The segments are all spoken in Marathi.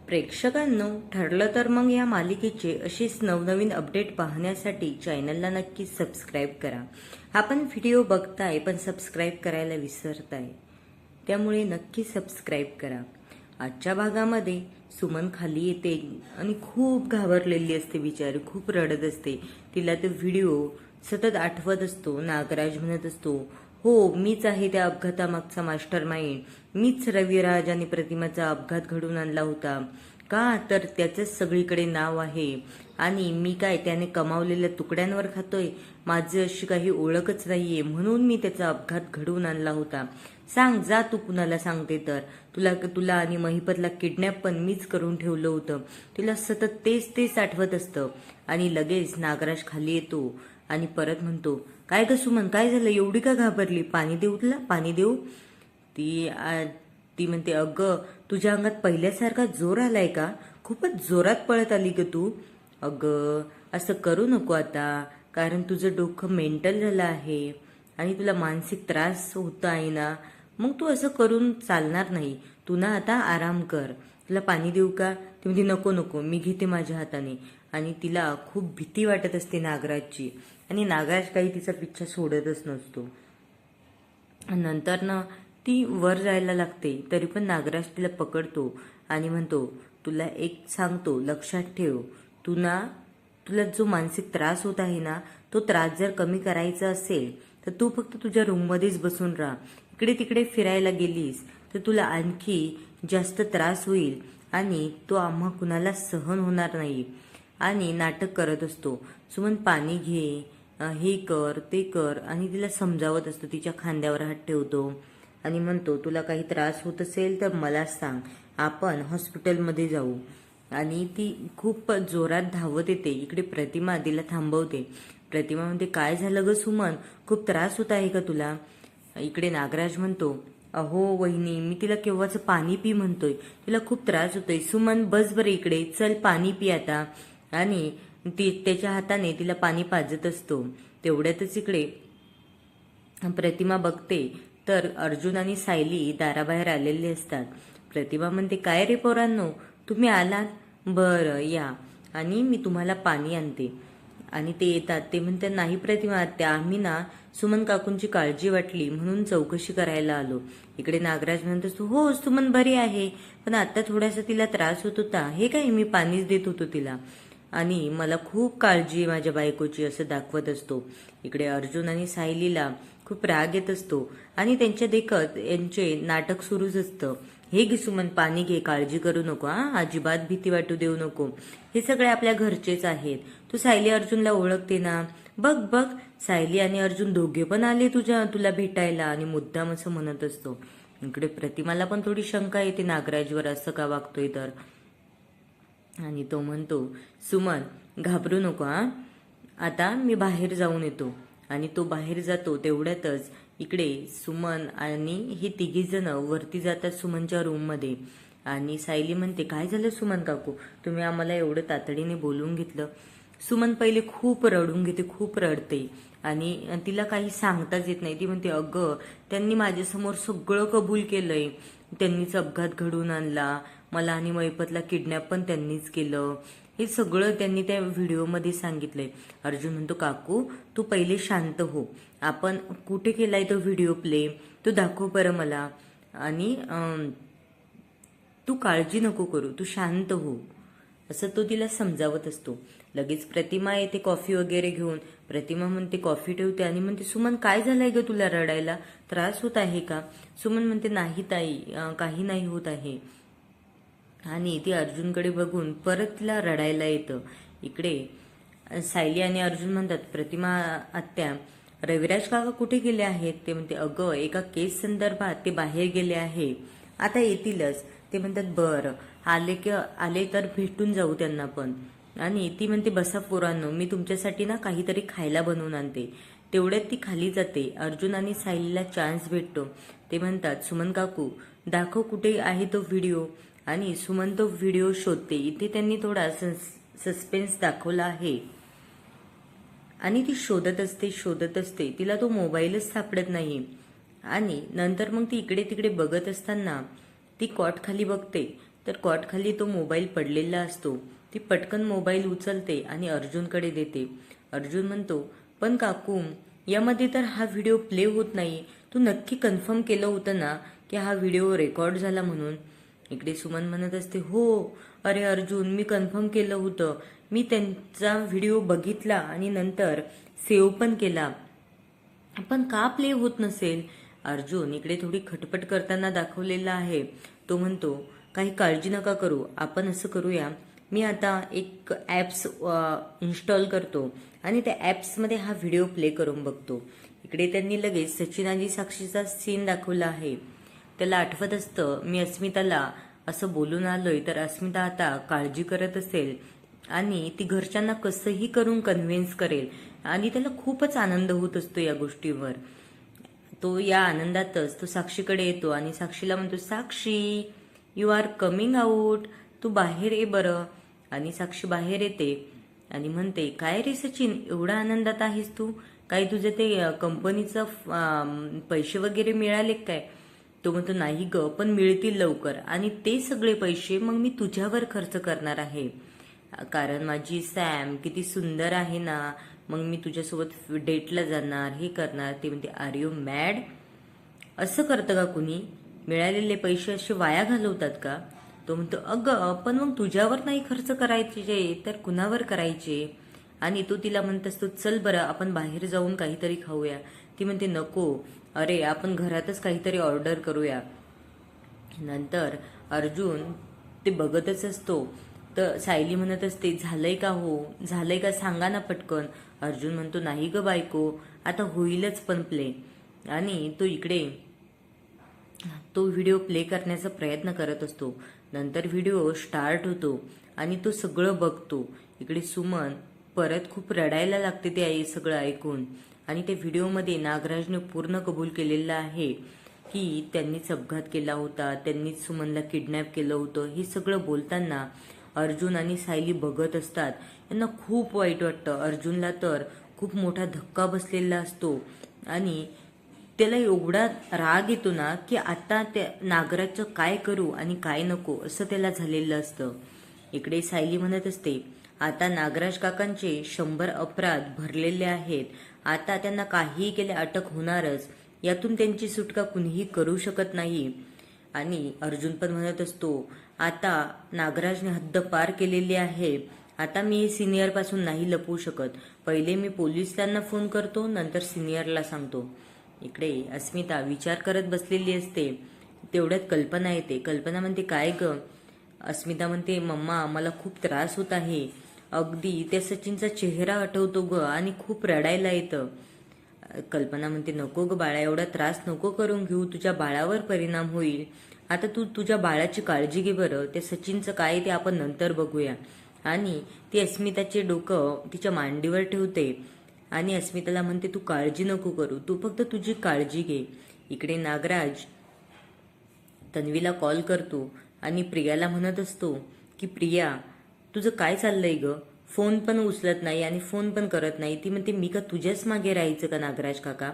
प्रेक्षकांनो, ठरलं तर मग या मालिकेचे अशीच नवनवीन अपडेट पाहण्यासाठी चॅनलला नक्की सबस्क्राईब करा. आपण व्हिडिओ बघताय पण सबस्क्राईब करायला विसरताय, त्यामुळे नक्की सबस्क्राईब करा. आजच्या भागामध्ये सुमन खाली येते आणि खूप घाबरलेली असते. बिचारी खूप रडत असते. तिला तो व्हिडिओ सतत आठवत असतो. नागराज म्हणत असतो, हो मीच आहे त्या अपघातामागचा मास्टर माइंड. मीच रविराज आणि प्रतिमाचा अपघात घडवून आणला होता. का तर त्याचंच सगळीकडे नाव आहे आणि मी काय त्याने कमावलेल्या तुकड्यांवर खातोय. माझी अशी काही ओळखच नाहीये, म्हणून मी त्याचा अपघात घडवून आणला होता. सांग, जा तू कुणाला सांगते तर. तुला आणि महिपतला किडनॅप पण मीच करून ठेवलं होतं. तिला सतत तेच तेच आठवत असतं. आणि लगेच नागराज खाली येतो आणि परत म्हणतो, काय ग सुमन, काय झालं, एवढी का घाबरली? पाणी देऊ तुला, पाणी देऊ? ती म्हणते, अगं तुझ्या अंगात पहिल्यासारखा जोर आलाय का? खूपच जोरात पळत आली ग तू. अगं असं करू नको आता, कारण तुझं डोकं मेंटल झालं आहे आणि तुला मानसिक त्रास होत आहे ना. मग तू असं करून चालणार नाही. तू ना आता आराम कर. तुला पाणी देऊ का? ती म्हणते, नको नको, मी घेते माझ्या हाताने. आणि तिला खूप भीती वाटत असते नागराजची. आणि नागराज काही तिचा पिच्छा सोडतच नसतो. नंतर ना ती वर जायला लागते, तरी पण नागराज तिला पकडतो आणि म्हणतो, तुला एक सांगतो, लक्षात ठेव. तुला जो मानसिक त्रास होत आहे ना, तो त्रास जर कमी करायचा असेल तर तू फक्त तुझ्या रूममध्येच बसून राहा. इकडे तिकडे फिरायला गेलीस तर तुला आणखी जास्त त्रास होईल आणि तो आम्हा कुणाला सहन होणार नाही. आणि नाटक करत असतो. सुमन पाणी घे, हे कर ते कर, आणि तिला समजावत असतो. तिच्या खांद्यावर हात ठेवतो आणि म्हणतो, तुला काही त्रास होत असेल तर मला सांग, आपण हॉस्पिटलमध्ये जाऊ. आणि ती खूप जोरात धावत येते. इकडे प्रतिमा तिला थांबवते. प्रतिमा म्हणते, काय झालं ग सुमन, खूप त्रास होत आहे का तुला? इकडे नागराज म्हणतो, अहो वहिनी, मी तिला केव्हाचं पाणी पी म्हणतोय, तिला खूप त्रास होतोय. सुमन बस बरं इकडे, चल पाणी पी आता. आणि ती त्याच्या हाताने तिला पाणी पाजत असतो. तेवढ्यातच इकडे प्रतिमा बघते तर अर्जुन आणि सायली दाराबाहेर आलेले असतात. प्रतिमा म्हणते, काय रे पोरांनो, तुम्ही आलात? बरं या, आणि मी तुम्हाला पाणी आणते. आणि ते येतात. ते म्हणतात, नाही प्रतिमा आत्या, आम्ही ना सुमन काकूंची काळजी वाटली म्हणून चौकशी करायला आलो. इकडे नागराज म्हणतो, हो सुमन बरी आहे, पण आता थोडासा तिला त्रास होत होता. हे काय, मी पाणीच देत होतो तिला, आणि मला खूप काळजी आहे माझ्या बायकोची, असं दाखवत असतो. इकडे अर्जुन आणि सायलीला खूप राग येत असतो आणि त्यांच्या देखत यांचे नाटक सुरूच असतं. हे घे सुमन, पाणी घे, काळजी करू नको, अजिबात भीती वाटू देऊ नको. हे सगळे आपल्या घरचेच आहेत. तू सायली अर्जुनला ओळखते ना? बघ बघ, सायली आणि अर्जुन दोघे पण आले तुला भेटायला, आणि मुद्दाम असं म्हणत असतो. इकडे प्रतिमाला पण थोडी शंका येते नागराजवर, असं का वागतोय तर. आणि तो म्हणतो, सुमन घाबरू नको, आता मी बाहेर जाऊन येतो. आणि तो बाहेर जातो. तेवढ्यातच इकडे सुमन आणि हे तिघी जण वरती जातात सुमनच्या रूममध्ये. आणि सायली म्हणते, काय झालं सुमन काकू, तुम्ही आम्हाला एवढं तातडीने बोलवून घेतलं? सुमन पहिले खूप रडून घेते, खूप रडते आणि तिला काही सांगताच येत नाही. ती म्हणते, अगं त्यांनी माझ्यासमोर सगळं कबूल केलंय. त्यांनीच अपघात घडवून आणला मला, आणि महिपतला किडनॅप पण त्यांनीच केलं. हे सगळं त्यांनी त्या व्हिडिओमध्ये सांगितलंय. अर्जुन म्हणतो, काकू तू पहिले शांत हो. आपण कुठे केलाय तो व्हिडिओ प्ले, तो दाखव बरं मला. आणि तू काळजी नको करू, तू शांत हो, असं तो तिला समजावत असतो. लगेच प्रतिमा येते कॉफी वगैरे घेऊन. प्रतिमा म्हणते, कॉफी ठेवते आणि म्हणते, सुमन काय झालंय ग तुला, रडायला त्रास होत आहे का? सुमन म्हणते, नाही ताई, काही नाही होत आहे. आणि ती अर्जुनकडे बघून परत तिला रडायला येतं. इकडे सायली आणि अर्जुन म्हणतात, प्रतिमा आत्या, रविराज काका कुठे गेले आहेत? ते म्हणते, अगं एका केस संदर्भात ते बाहेर गेले आहे, आता येतीलच. ते म्हणतात, बरं आले तर भेटून जाऊ त्यांना पण. आणि ती म्हणते, बसा पोरांनो, मी तुमच्यासाठी ना काहीतरी खायला बनवून आणते. तेवढ्यात ती खाली जाते. अर्जुन आणि सायलीला चान्स भेटतो. ते म्हणतात, सुमन काकू दाखव कुठे आहे तो व्हिडिओ. आणि सुमन तो व्हिडिओ शोधते. इथे त्यांनी थोडा सस्पेन्स दाखवला आहे. आणि ती शोधत असते, तिला तो मोबाईलच सापडत नाही. आणि नंतर मग ती इकडे तिकडे बघत असताना ती कॉट खाली बघते तर कॉटखाली तो मोबाईल पडलेला असतो. ती पटकन मोबाईल उचलते आणि अर्जुनकडे देते. अर्जुन म्हणतो, पण काकू, यामध्ये तर हा व्हिडिओ प्ले होत नाही. तू नक्की कन्फर्म केलं होतं ना की हा व्हिडिओ रेकॉर्ड झाला म्हणून? इकडे सुमन म्हणत असते, हो अरे अर्जुन, मी कन्फर्म केलं होतं. मी त्यांचा व्हिडिओ बघितला आणि नंतर सेव्ह पण केला. पण का प्ले होत नसेल? अर्जुन इकडे थोडी खटपट करताना दाखवलेला आहे. तो म्हणतो, काही काळजी नका करू, आपण असं करूया, मी आता एक ॲप्स इन्स्टॉल करतो आणि त्या ॲप्समध्ये हा व्हिडिओ प्ले करून बघतो. इकडे त्यांनी लगेच सचिन आणि साक्षीचा सीन दाखवला आहे. त्याला आठवत असतं, मी अस्मिताला असं बोलून आलोय तर अस्मिता आता काळजी करत असेल आणि ती घरच्यांना कसंही करून कन्व्हिन्स करेल आणि त्याला खूपच आनंद होत असतो या गोष्टीवर. तो या आनंदातच तो साक्षीकडे येतो आणि साक्षीला म्हणतो, साक्षी, यू आर कमिंग आऊट, तू बाहेर ये बरं. आणि साक्षी बाहेर येते आणि म्हणते, काय रे सचिन, एवढा आनंदात आहेस तू? काही तुझे ते कंपनीचं पैसे वगैरे मिळाले काय? तो म्हणतो, नाही ग, पण मिळतील लवकर आणि ते सगळे पैसे मग मी तुझ्यावर खर्च करणार आहे, कारण माझी सॅम किती सुंदर आहे ना, मग मी तुझ्यासोबत डेटला जाणार, हे करणार. ते म्हणते, आर यू मॅड? असं करतं का कुणी? मिळालेले पैसे असे वाया घालवतात का? तो म्हणतो, अगं पण मग तुझ्यावर नाही खर्च करायचे तर कुणावर करायचे? आणि तो तिला म्हणत असतो, चल बरं आपण बाहेर जाऊन काहीतरी खाऊया. ती म्हणते, नको, अरे आपण घरातच काहीतरी ऑर्डर करूया. नंतर अर्जुन ते बघतच असतो. तर सायली म्हणत असते, झालंय का हो, झालंय का, सांगा ना पटकन. अर्जुन म्हणतो, नाही ग बायको, आता होईलच पण प्ले. आणि तो इकडे तो व्हिडिओ प्ले करण्याचा प्रयत्न करत असतो. नंतर व्हिडिओ स्टार्ट होतो आणि तो सगळं बघतो. इकडे सुमन परत खूप रडायला लागते ते सगळं ऐकून. आणि त्या व्हिडिओमध्ये नागराजने पूर्ण कबूल केलेलं आहे की त्यांनीच अपघात केला होता, त्यांनीच सुमनला किडनॅप केलं होतं. हे सगळं बोलताना अर्जुन आणि सायली बघत असतात. यांना खूप वाईट वाटतं. अर्जुनला तर खूप मोठा धक्का बसलेला असतो आणि त्याला एवढा राग येतो ना की आता त्या नागराजचं काय करू आणि काय नको असं त्याला झालेलं असतं. इकडे सायली म्हणत असते, आता नागराज काकांचे 100 अपराध भरलेले आहेत, आता त्यांना काहीही केले अटक होणारच, यातून त्यांची सुटका कुणीही करू शकत नाही. आणि अर्जुन पण म्हणत असतो, आता नागराजने हद्द पार केलेली आहे, आता मी हे सिनियर पासून नाही लपवू शकत, पहिले मी पोलिसांना फोन करतो, नंतर सिनियरला सांगतो. इकडे अस्मिता विचार करत बसलेली असते. तेवढ्यात कल्पना येते. कल्पना म्हणते, काय ग? अस्मिता म्हणते, मम्मा मला खूप त्रास होत आहे, अगदी त्या सचिनचा चेहरा आठवतो ग आणि खूप रडायला येतं. कल्पना म्हणते, नको ग बाळा, एवढा त्रास नको करून घेऊ, तुझ्या बाळावर परिणाम होईल. आता तू तुझ्या बाळाची काळजी घे बरं, त्या सचिनचं काय ते आपण नंतर बघूया. आणि ती अस्मिताचे डोकं तिच्या मांडीवर ठेवते आणि अस्मिताला म्हणते, तू काळजी नको करू, तू फक्त तुझी काळजी घे. इकडे नागराज तन्वीला कॉल करतो आणि प्रियाला म्हणत असतो की, प्रिया तुझं काय चाललंय ग? फोन पण उचलत नाही आणि फोन पण करत नाही. ती म्हणते, मी का तुझ्याच मागे राहायचं का नागराज काका?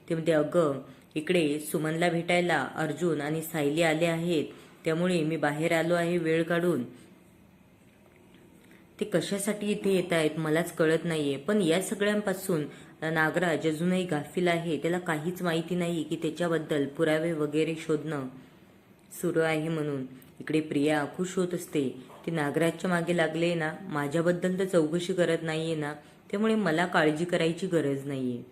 ते म्हणते, अगं इकडे सुमनला भेटायला अर्जुन आणि सायली आले आहेत, त्यामुळे मी बाहेर आलो आहे वेळ काढून. ते कशासाठी इथे येत आहेत मलाच कळत नाहीये. पण या सगळ्यांपासून नागराज अजूनही गाफील आहे. त्याला काहीच माहिती नाही की त्याच्याबद्दल पुरावे वगैरे शोधणं सुरू आहे म्हणून. इकडे प्रिया खुश होत असते. ती नागराजच्या मागे लागले ना, माझ्याबद्दल तर चौकशी करत नाहीये ना, त्यामुळे मला काळजी करायची गरज नाहीये.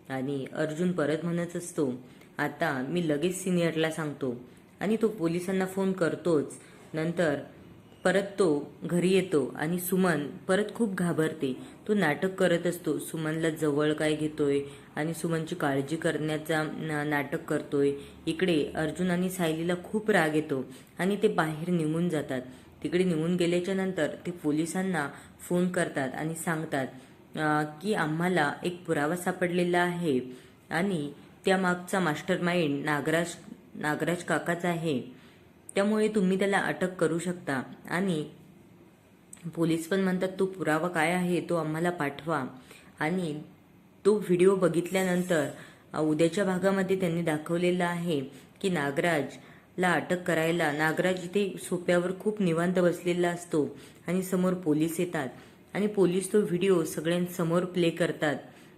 आणि अर्जुन परत म्हणत असतो, आता मी लगेच सिनियरला सांगतो. आणि तो पोलिसांना फोन करतोच. नंतर परत तो घरी येतो आणि सुमन परत खूप घाबरते. तो नाटक करत असतो, सुमनला जवळ काय घेतोय आणि सुमनची काळजी करण्याचा नाटक करतोय. इकडे अर्जुन आणि सायलीला खूप राग येतो आणि ते बाहेर निघून जातात. तिकडे निघून गेल्याच्या नंतर ते पोलिसांना फोन करतात आणि सांगतात की आम्हाला एक पुरावा सापडलेला आहे आणि त्या मागचा मास्टर माइंड नागराज काकाचा आहे, त्यामुळे तुम्ही त्याला अटक करू शकता. आणि पोलीस पण म्हणतात, तो पुरावा काय आहे तो आम्हाला पाठवा. आणि तो व्हिडिओ बघितल्यानंतर उद्याच्या भागामध्ये त्यांनी दाखवलेला आहे की नागराज ला अटक करायला नागराज इथे सोप्यावर खूप निवांत बसलेला असतो आणि समोर पोलीस येतात आणि पोलीस तो व्हिडिओ सगळ्यांसमोर प्ले करतात.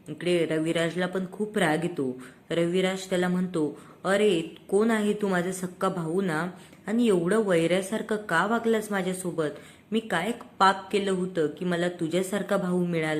इकडे रविराजला पण खूप राग येतो. रविराज त्याला म्हणतो, अरे कोण आहे तू? माझा सक्का भाऊ ना? आणि एवढं वैऱ्यासारखं का वागलास माझ्यासोबत? मी काय पाप केलं होतं की मला तुझ्यासारखा भाऊ मिळाला?